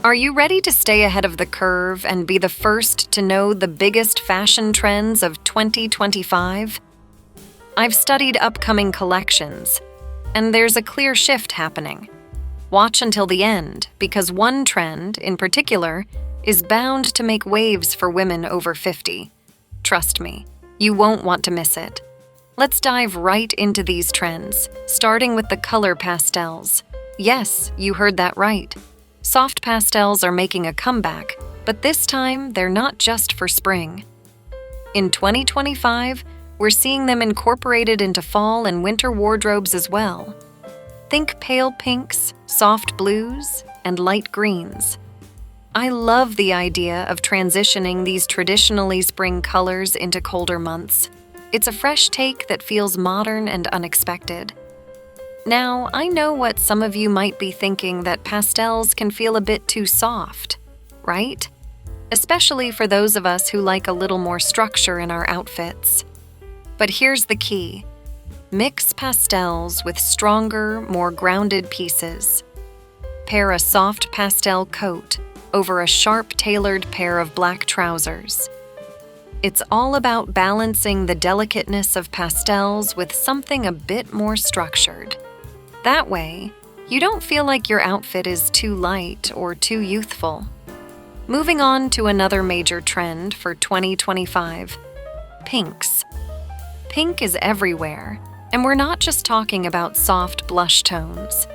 Are you ready to stay ahead of the curve and be the first to know the biggest fashion trends of 2025? I've studied upcoming collections, and there's a clear shift happening. Watch until the end, because one trend, in particular, is bound to make waves for women over 50. Trust me, you won't want to miss it. Let's dive right into these trends, starting with the color pastels. Yes, you heard that right. Soft pastels are making a comeback, but this time they're not just for spring. In 2025, we're seeing them incorporated into fall and winter wardrobes as well. Think pale pinks, soft blues, and light greens. I love the idea of transitioning these traditionally spring colors into colder months. It's a fresh take that feels modern and unexpected. Now, I know what some of you might be thinking, that pastels can feel a bit too soft, right? Especially for those of us who like a little more structure in our outfits. But here's the key. Mix pastels with stronger, more grounded pieces. Pair a soft pastel coat over a sharp-tailored pair of black trousers. It's all about balancing the delicateness of pastels with something a bit more structured. That way, you don't feel like your outfit is too light or too youthful. Moving on to another major trend for 2025, pinks. Pink is everywhere, and we're not just talking about soft blush tones.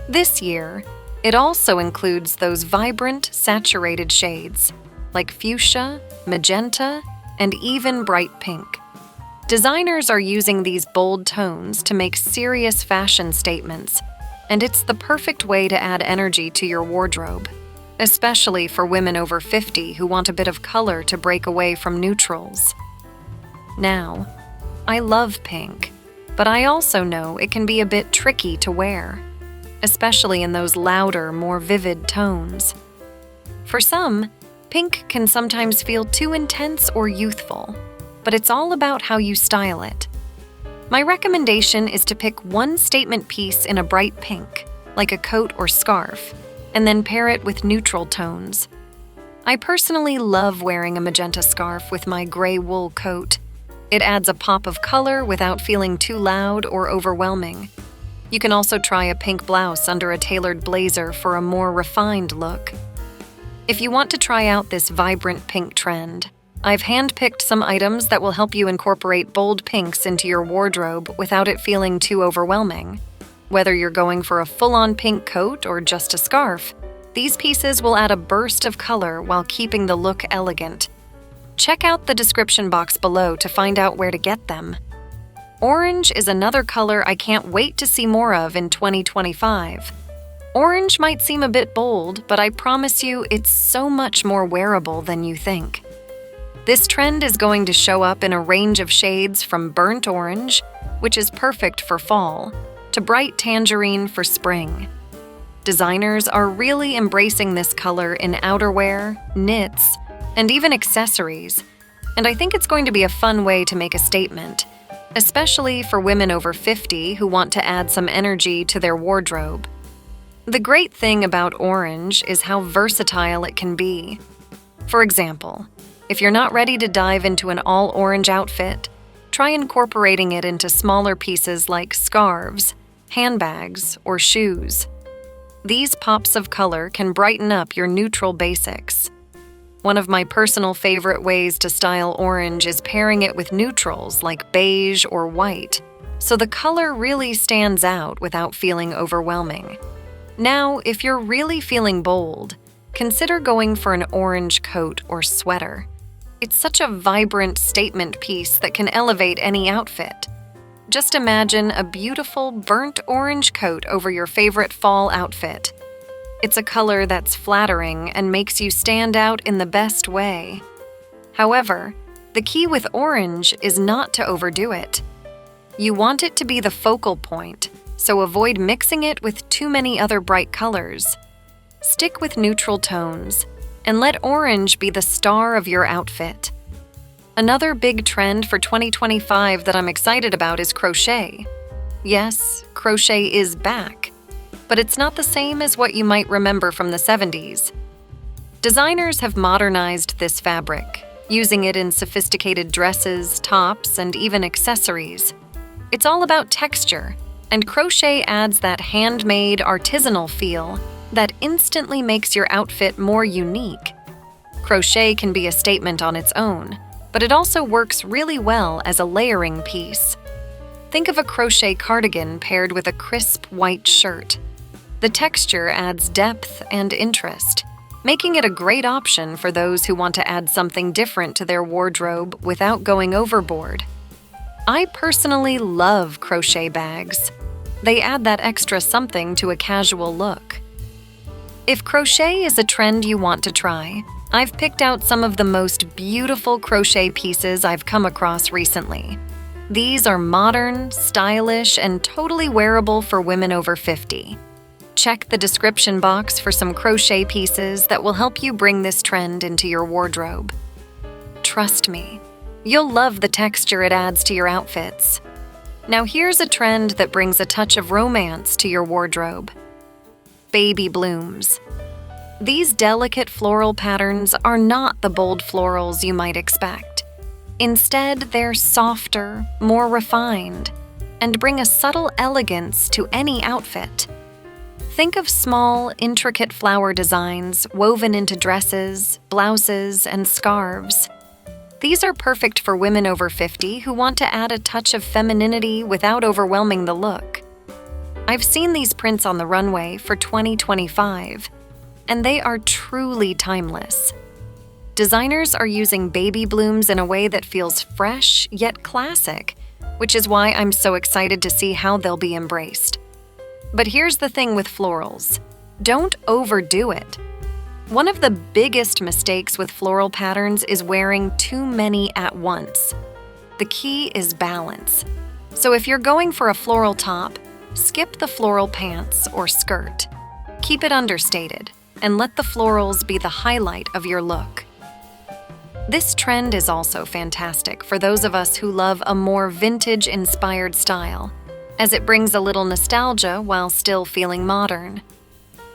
This year, it also includes those vibrant, saturated shades, like fuchsia, magenta, and even bright pink. Designers are using these bold tones to make serious fashion statements, and it's the perfect way to add energy to your wardrobe, especially for women over 50 who want a bit of color to break away from neutrals. Now, I love pink, but I also know it can be a bit tricky to wear, especially in those louder, more vivid tones. For some, pink can sometimes feel too intense or youthful, but it's all about how you style it. My recommendation is to pick one statement piece in a bright pink, like a coat or scarf, and then pair it with neutral tones. I personally love wearing a magenta scarf with my gray wool coat. It adds a pop of color without feeling too loud or overwhelming. You can also try a pink blouse under a tailored blazer for a more refined look. If you want to try out this vibrant pink trend, I've handpicked some items that will help you incorporate bold pinks into your wardrobe without it feeling too overwhelming. Whether you're going for a full-on pink coat or just a scarf, these pieces will add a burst of color while keeping the look elegant. Check out the description box below to find out where to get them. Orange is another color I can't wait to see more of in 2025. Orange might seem a bit bold, but I promise you it's so much more wearable than you think. This trend is going to show up in a range of shades from burnt orange, which is perfect for fall, to bright tangerine for spring. Designers are really embracing this color in outerwear, knits, and even accessories, and I think it's going to be a fun way to make a statement, especially for women over 50 who want to add some energy to their wardrobe. The great thing about orange is how versatile it can be. For example, if you're not ready to dive into an all-orange outfit, try incorporating it into smaller pieces like scarves, handbags, or shoes. These pops of color can brighten up your neutral basics. One of my personal favorite ways to style orange is pairing it with neutrals like beige or white, so the color really stands out without feeling overwhelming. Now, if you're really feeling bold, consider going for an orange coat or sweater. It's such a vibrant statement piece that can elevate any outfit. Just imagine a beautiful burnt orange coat over your favorite fall outfit. It's a color that's flattering and makes you stand out in the best way. However, the key with orange is not to overdo it. You want it to be the focal point, so avoid mixing it with too many other bright colors. Stick with neutral tones, and let orange be the star of your outfit. Another big trend for 2025 that I'm excited about is crochet. Yes, crochet is back, but it's not the same as what you might remember from the 70s. Designers have modernized this fabric, using it in sophisticated dresses, tops, and even accessories. It's all about texture, and crochet adds that handmade, artisanal feel that instantly makes your outfit more unique. Crochet can be a statement on its own, but it also works really well as a layering piece. Think of a crochet cardigan paired with a crisp white shirt. The texture adds depth and interest, making it a great option for those who want to add something different to their wardrobe without going overboard. I personally love crochet bags. They add that extra something to a casual look. If crochet is a trend you want to try, I've picked out some of the most beautiful crochet pieces I've come across recently. These are modern, stylish, and totally wearable for women over 50. Check the description box for some crochet pieces that will help you bring this trend into your wardrobe. Trust me, you'll love the texture it adds to your outfits. Now here's a trend that brings a touch of romance to your wardrobe. Baby blooms. These delicate floral patterns are not the bold florals you might expect. Instead, they're softer, more refined, and bring a subtle elegance to any outfit. Think of small, intricate flower designs woven into dresses, blouses, and scarves. These are perfect for women over 50 who want to add a touch of femininity without overwhelming the look. I've seen these prints on the runway for 2025, and they are truly timeless. Designers are using baby blooms in a way that feels fresh yet classic, which is why I'm so excited to see how they'll be embraced. But here's the thing with florals: don't overdo it. One of the biggest mistakes with floral patterns is wearing too many at once. The key is balance. So if you're going for a floral top, skip the floral pants or skirt. Keep it understated, and let the florals be the highlight of your look. This trend is also fantastic for those of us who love a more vintage-inspired style, as it brings a little nostalgia while still feeling modern.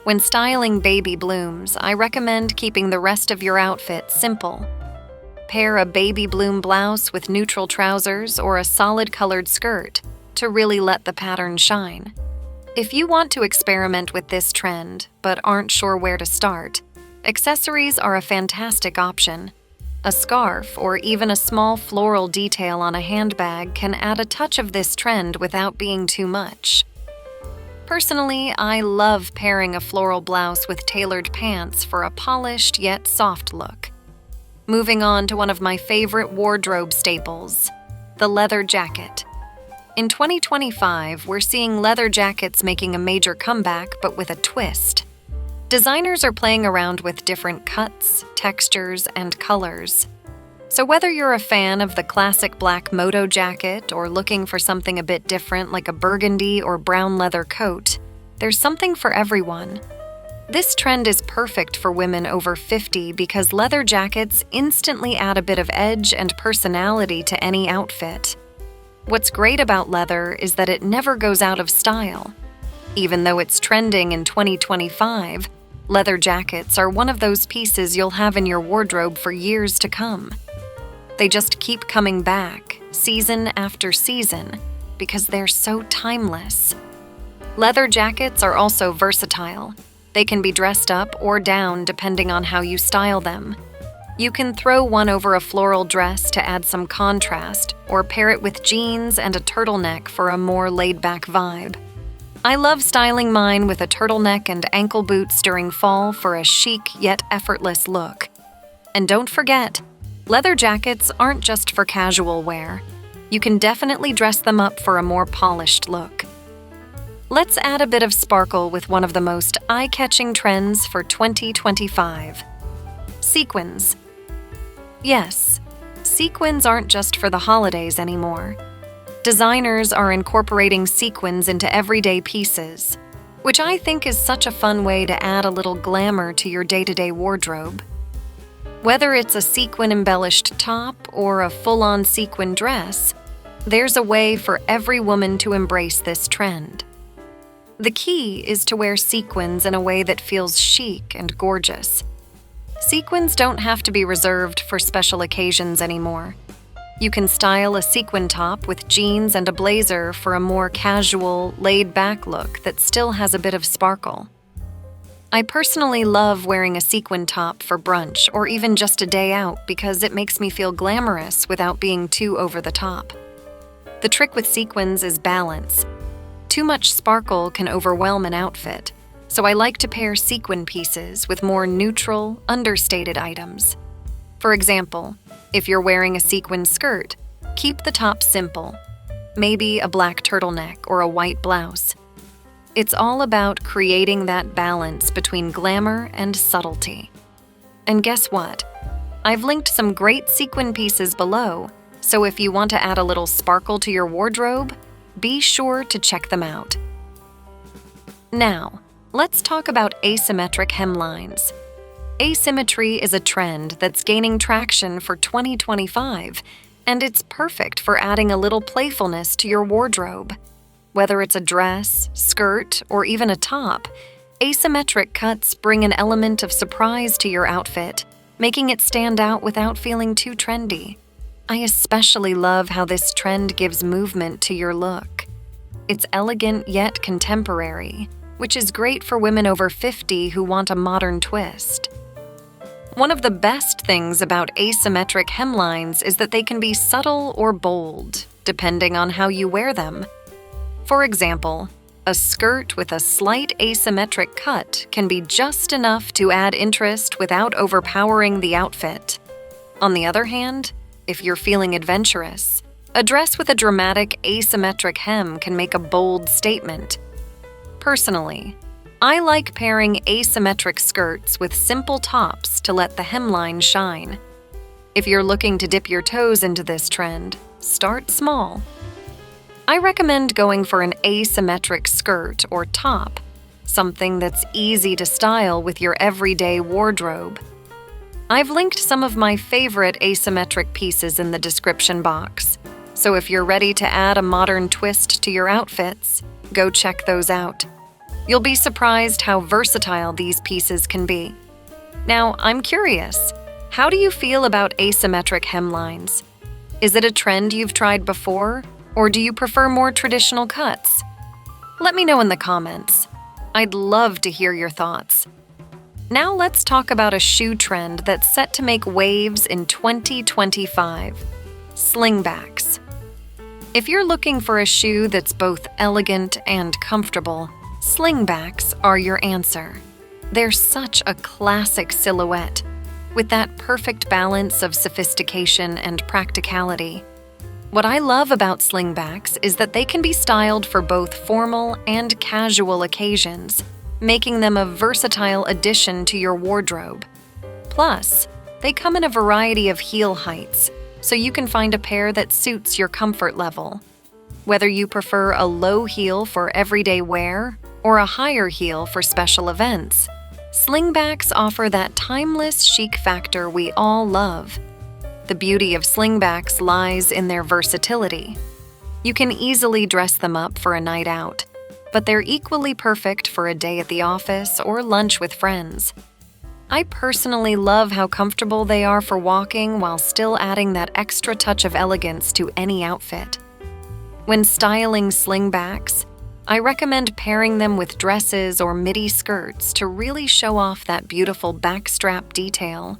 When styling baby blooms, I recommend keeping the rest of your outfit simple. Pair a baby bloom blouse with neutral trousers or a solid colored skirt to really let the pattern shine. If you want to experiment with this trend but aren't sure where to start, accessories are a fantastic option. A scarf or even a small floral detail on a handbag can add a touch of this trend without being too much. Personally, I love pairing a floral blouse with tailored pants for a polished yet soft look. Moving on to one of my favorite wardrobe staples, the leather jacket. In 2025, we're seeing leather jackets making a major comeback, but with a twist. Designers are playing around with different cuts, textures, and colors. So whether you're a fan of the classic black moto jacket or looking for something a bit different like a burgundy or brown leather coat, there's something for everyone. This trend is perfect for women over 50 because leather jackets instantly add a bit of edge and personality to any outfit. What's great about leather is that it never goes out of style. Even though it's trending in 2025, leather jackets are one of those pieces you'll have in your wardrobe for years to come. They just keep coming back, season after season, because they're so timeless. Leather jackets are also versatile. They can be dressed up or down depending on how you style them. You can throw one over a floral dress to add some contrast, or pair it with jeans and a turtleneck for a more laid-back vibe. I love styling mine with a turtleneck and ankle boots during fall for a chic yet effortless look. And don't forget, leather jackets aren't just for casual wear. You can definitely dress them up for a more polished look. Let's add a bit of sparkle with one of the most eye-catching trends for 2025. Sequins. Yes, sequins aren't just for the holidays anymore. Designers are incorporating sequins into everyday pieces, which I think is such a fun way to add a little glamour to your day-to-day wardrobe. Whether it's a sequin-embellished top or a full-on sequin dress, there's a way for every woman to embrace this trend. The key is to wear sequins in a way that feels chic and gorgeous. Sequins don't have to be reserved for special occasions anymore. You can style a sequin top with jeans and a blazer for a more casual, laid-back look that still has a bit of sparkle. I personally love wearing a sequin top for brunch or even just a day out because it makes me feel glamorous without being too over the top. The trick with sequins is balance. Too much sparkle can overwhelm an outfit, so I like to pair sequin pieces with more neutral, understated items. For example, if you're wearing a sequin skirt, keep the top simple, maybe a black turtleneck or a white blouse. It's all about creating that balance between glamour and subtlety. And guess what? I've linked some great sequin pieces below, so if you want to add a little sparkle to your wardrobe, be sure to check them out. Now, let's talk about asymmetric hemlines. Asymmetry is a trend that's gaining traction for 2025, and it's perfect for adding a little playfulness to your wardrobe. Whether it's a dress, skirt, or even a top, asymmetric cuts bring an element of surprise to your outfit, making it stand out without feeling too trendy. I especially love how this trend gives movement to your look. It's elegant yet contemporary, which is great for women over 50 who want a modern twist. One of the best things about asymmetric hemlines is that they can be subtle or bold, depending on how you wear them. For example, a skirt with a slight asymmetric cut can be just enough to add interest without overpowering the outfit. On the other hand, if you're feeling adventurous, a dress with a dramatic asymmetric hem can make a bold statement. Personally, I like pairing asymmetric skirts with simple tops to let the hemline shine. If you're looking to dip your toes into this trend, start small. I recommend going for an asymmetric skirt or top, something that's easy to style with your everyday wardrobe. I've linked some of my favorite asymmetric pieces in the description box, so if you're ready to add a modern twist to your outfits, go check those out. You'll be surprised how versatile these pieces can be. Now, I'm curious, how do you feel about asymmetric hemlines? Is it a trend you've tried before? Or do you prefer more traditional cuts? Let me know in the comments. I'd love to hear your thoughts. Now let's talk about a shoe trend that's set to make waves in 2025: slingbacks. If you're looking for a shoe that's both elegant and comfortable, slingbacks are your answer. They're such a classic silhouette, with that perfect balance of sophistication and practicality. What I love about slingbacks is that they can be styled for both formal and casual occasions, making them a versatile addition to your wardrobe. Plus, they come in a variety of heel heights, so you can find a pair that suits your comfort level. Whether you prefer a low heel for everyday wear or a higher heel for special events, slingbacks offer that timeless chic factor we all love. The beauty of slingbacks lies in their versatility. You can easily dress them up for a night out, but they're equally perfect for a day at the office or lunch with friends. I personally love how comfortable they are for walking while still adding that extra touch of elegance to any outfit. When styling slingbacks, I recommend pairing them with dresses or midi skirts to really show off that beautiful backstrap detail.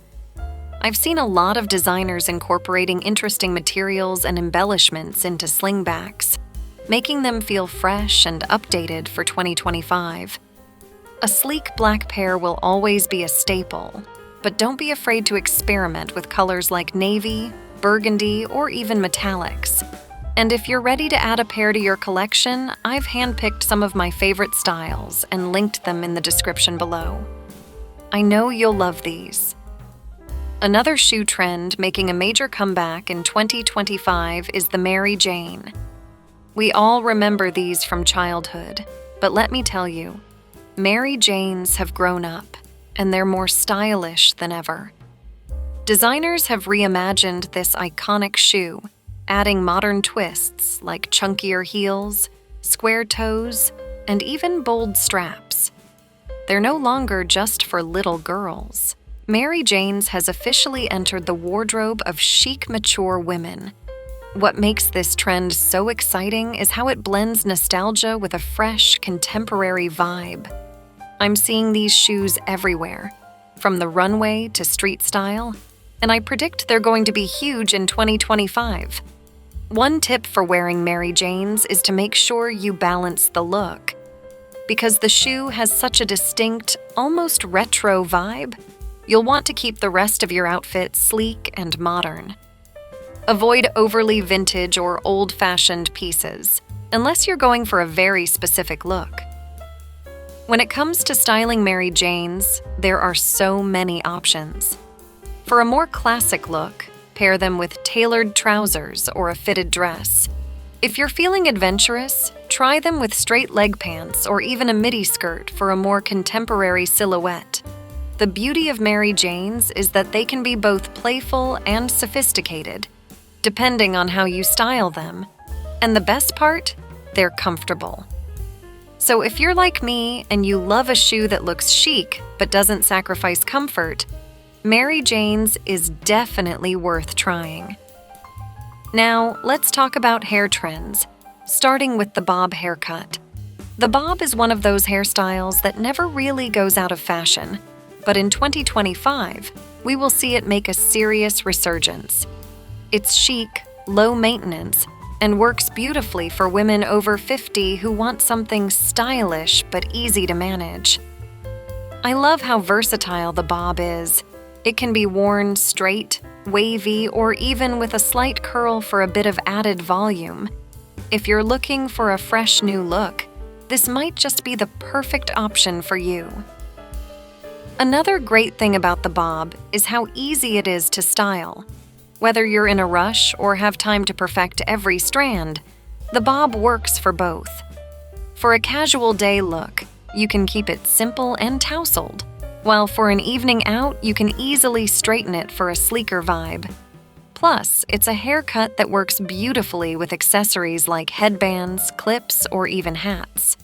I've seen a lot of designers incorporating interesting materials and embellishments into slingbacks, making them feel fresh and updated for 2025. A sleek black pair will always be a staple, but don't be afraid to experiment with colors like navy, burgundy, or even metallics. And if you're ready to add a pair to your collection, I've handpicked some of my favorite styles and linked them in the description below. I know you'll love these. Another shoe trend making a major comeback in 2025 is the Mary Jane. We all remember these from childhood, but let me tell you, Mary Janes have grown up, and they're more stylish than ever. Designers have reimagined this iconic shoe, adding modern twists like chunkier heels, square toes, and even bold straps. They're no longer just for little girls. Mary Jane's has officially entered the wardrobe of chic, mature women. What makes this trend so exciting is how it blends nostalgia with a fresh, contemporary vibe. I'm seeing these shoes everywhere, from the runway to street style, and I predict they're going to be huge in 2025. One tip for wearing Mary Jane's is to make sure you balance the look. Because the shoe has such a distinct, almost retro vibe, you'll want to keep the rest of your outfit sleek and modern. Avoid overly vintage or old-fashioned pieces, unless you're going for a very specific look. When it comes to styling Mary Jane's, there are so many options. For a more classic look, pair them with tailored trousers or a fitted dress. If you're feeling adventurous, try them with straight leg pants or even a midi skirt for a more contemporary silhouette. The beauty of Mary Jane's is that they can be both playful and sophisticated, depending on how you style them. And the best part? They're comfortable. So if you're like me and you love a shoe that looks chic but doesn't sacrifice comfort, Mary Jane's is definitely worth trying. Now, let's talk about hair trends, starting with the bob haircut. The bob is one of those hairstyles that never really goes out of fashion, but in 2025, we will see it make a serious resurgence. It's chic, low maintenance, and works beautifully for women over 50 who want something stylish but easy to manage. I love how versatile the bob is. It can be worn straight, wavy, or even with a slight curl for a bit of added volume. If you're looking for a fresh new look, this might just be the perfect option for you. Another great thing about the bob is how easy it is to style. Whether you're in a rush or have time to perfect every strand, the bob works for both. For a casual day look, you can keep it simple and tousled, while for an evening out, you can easily straighten it for a sleeker vibe. Plus, it's a haircut that works beautifully with accessories like headbands, clips, or even hats.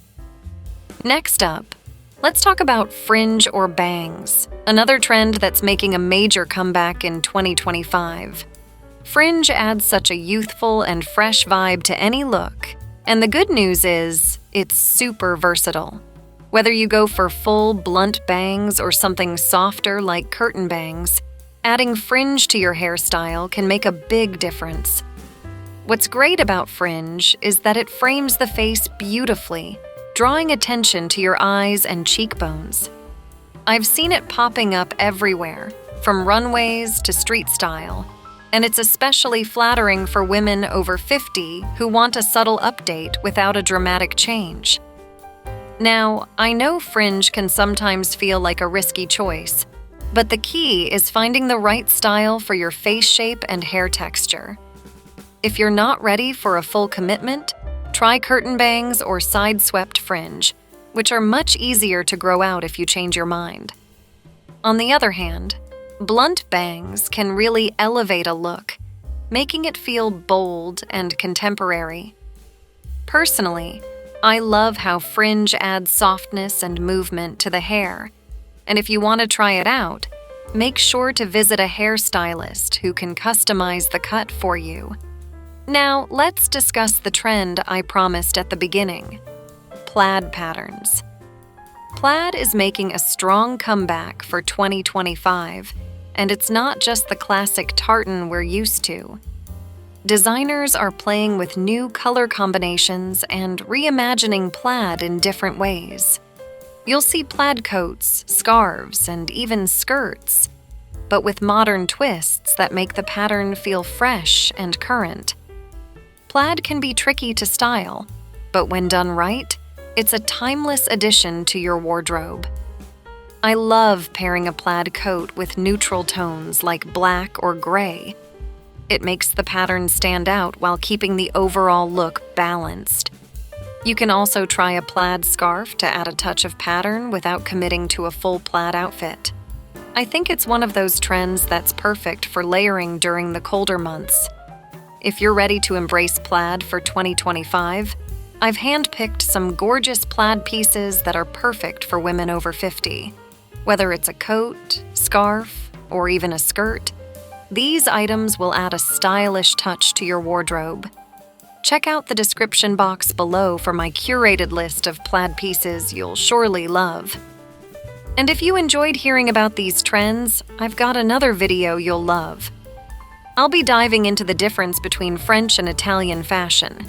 Next up, let's talk about fringe or bangs, another trend that's making a major comeback in 2025. Fringe adds such a youthful and fresh vibe to any look, and the good news is, it's super versatile. Whether you go for full, blunt bangs or something softer like curtain bangs, adding fringe to your hairstyle can make a big difference. What's great about fringe is that it frames the face beautifully, drawing attention to your eyes and cheekbones. I've seen it popping up everywhere, from runways to street style, and it's especially flattering for women over 50 who want a subtle update without a dramatic change. Now, I know fringe can sometimes feel like a risky choice, but the key is finding the right style for your face shape and hair texture. If you're not ready for a full commitment, try curtain bangs or side-swept fringe, which are much easier to grow out if you change your mind. On the other hand, blunt bangs can really elevate a look, making it feel bold and contemporary. Personally, I love how fringe adds softness and movement to the hair, and if you want to try it out, make sure to visit a hairstylist who can customize the cut for you. Now, let's discuss the trend I promised at the beginning: plaid patterns. Plaid is making a strong comeback for 2025, and it's not just the classic tartan we're used to. Designers are playing with new color combinations and reimagining plaid in different ways. You'll see plaid coats, scarves, and even skirts, but with modern twists that make the pattern feel fresh and current. Plaid can be tricky to style, but when done right, it's a timeless addition to your wardrobe. I love pairing a plaid coat with neutral tones like black or gray. It makes the pattern stand out while keeping the overall look balanced. You can also try a plaid scarf to add a touch of pattern without committing to a full plaid outfit. I think it's one of those trends that's perfect for layering during the colder months. If you're ready to embrace plaid for 2025, I've handpicked some gorgeous plaid pieces that are perfect for women over 50. Whether it's a coat, scarf, or even a skirt. These items will add a stylish touch to your wardrobe. Check out the description box below for my curated list of plaid pieces you'll surely love. And if you enjoyed hearing about these trends, I've got another video you'll love. I'll be diving into the difference between French and Italian fashion,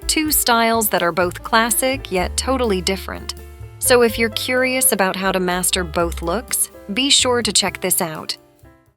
two styles that are both classic yet totally different. So if you're curious about how to master both looks, be sure to check this out.